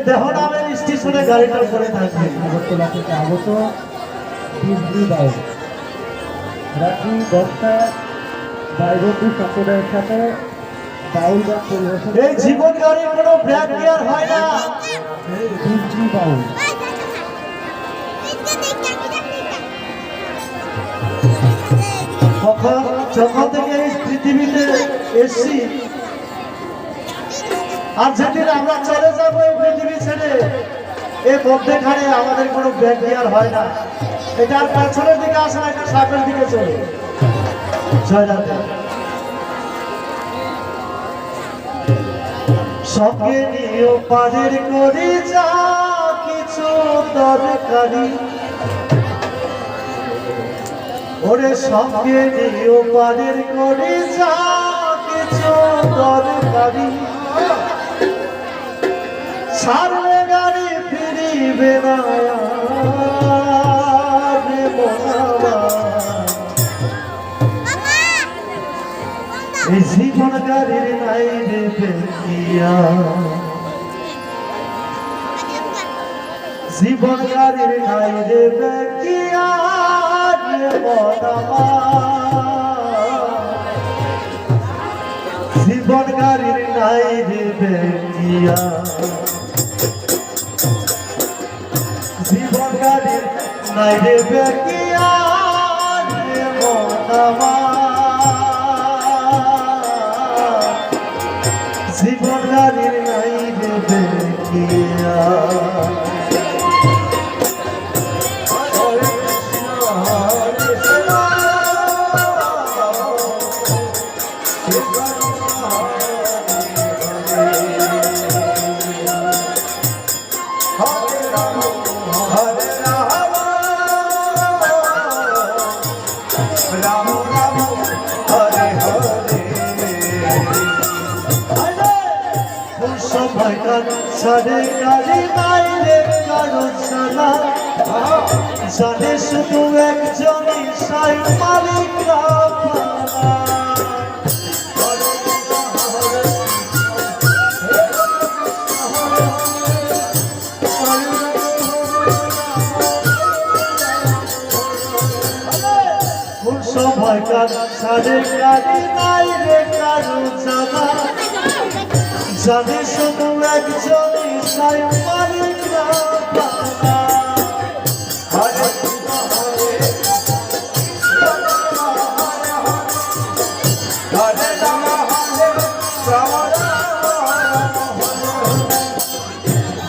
দেহ নামের স্টেশনে গাড়িটা করে থাকবে আগরতলা থেকে আগত ডিজনি বাউল রাত্রি 10টায় বাইবন্ধু সম্প্রদায়ের সাথে বাউল গান পরিবেশন। এই জীবন গাড়ির কোনো ব্রেক গিয়ার হয় না। ডিজনি বাউল যখন থেকে এই পৃথিবীতে এসছি আর যেদিন আমরা চলে যাবো এই পৃথিবী ছেড়ে এই মধ্যেখানে আমাদের কোনো ব্যাক গিয়ার হয় না। এটা আর পেছনের দিকে আসে না, এটা সামনের দিকে চলে। সঙ্গে নিয়েও পারের করি যা কিছু দরকারি, ওরে সঙ্গে নিয়েও পারের করি যা কিছু দরকারি, সারলে গাড়ি ফিরিবে না এই জীবন গাড়ির নাই দেবে কিয়া, জীবন গাড়ির নাই দেবে কিয়া জীবন গাড়ির নাই দেবে কিয়া, জীবন গাড়ির নাই দেবে কিয়া জীবন গাড়ির নাই দেবে কিয়া। সারে গাড়ি বাইরে কারো জানা জানে শুধু একজনই সাই মালিক সময়কার সারে গাড়ি বাইরে কারো জানা জানে শুধু একজনই সাই মালিক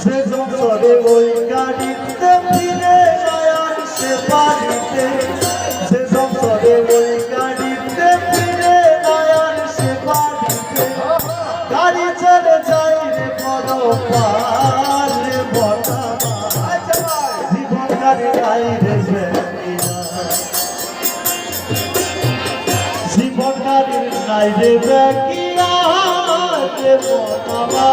যে সংসারে ওই গাড়িতে ফিরে নয়ার সে বাড়িতে, যে সংসারে ওই গাড়িতে ফিরে নয়ার সে বাড়িতে, গাড়ি চলে যাই রে বড় পারে বটা জীবন গাড়ি নাই রে জীবন গাড়ির নাই রে বেকিয়া রে বটা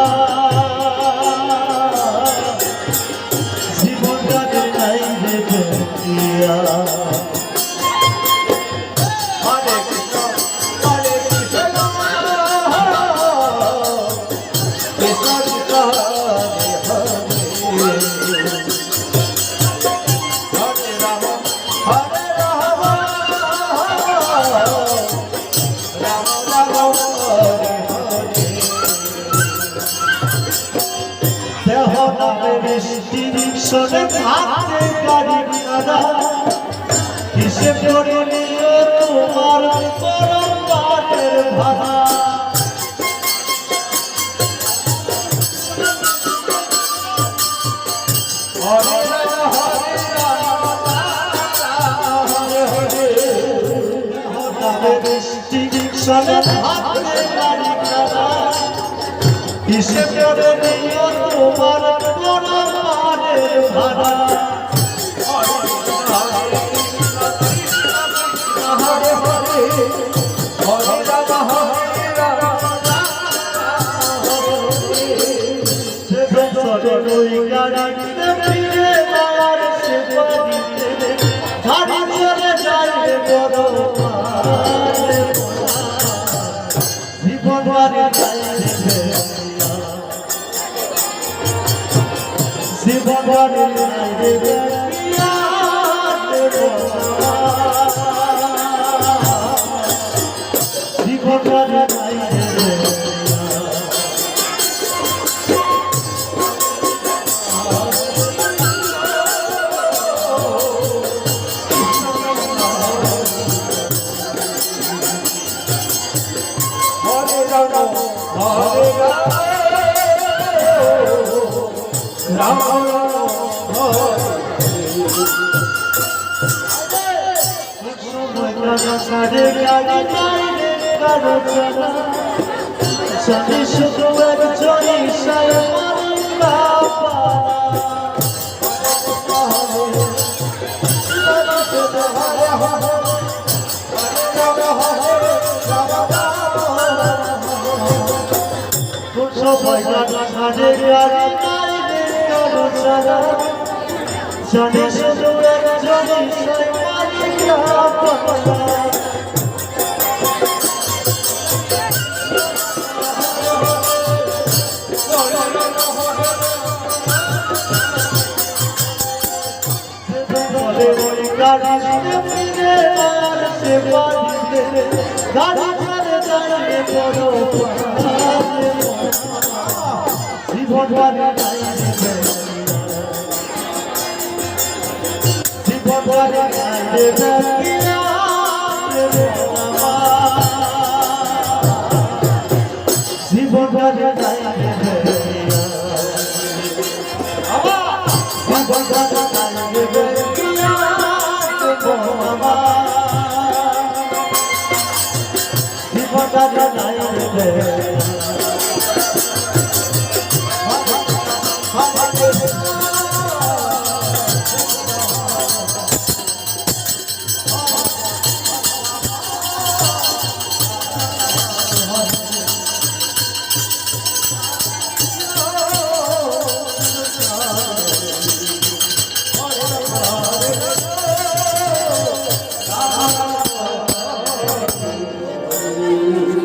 জীবন গাড়ির নাই রে বেকিয়া। দেহ নামের স্টেশনে থাকতে গাড়ি কাদা, হিসেব করে নিও তোমার পরম্পরের ভাড়া। স্টেশনে থাকতে গাড়ি কাদা, হিসেব করে নিও তোমার পরম্পরের ভাড়া। ওই গাড়িতে ফিরে যাওয়ার সে বাড়িতে, গাড়ি চলে যায় বড় সারে গাড়ি গাইলে কারো জানা জানি শুধু একজনই সায় মারিলা সবাই সারে গাড়ি গাইলে কারো জানা জানি শুধু একজনই সায় মারিলা জীবন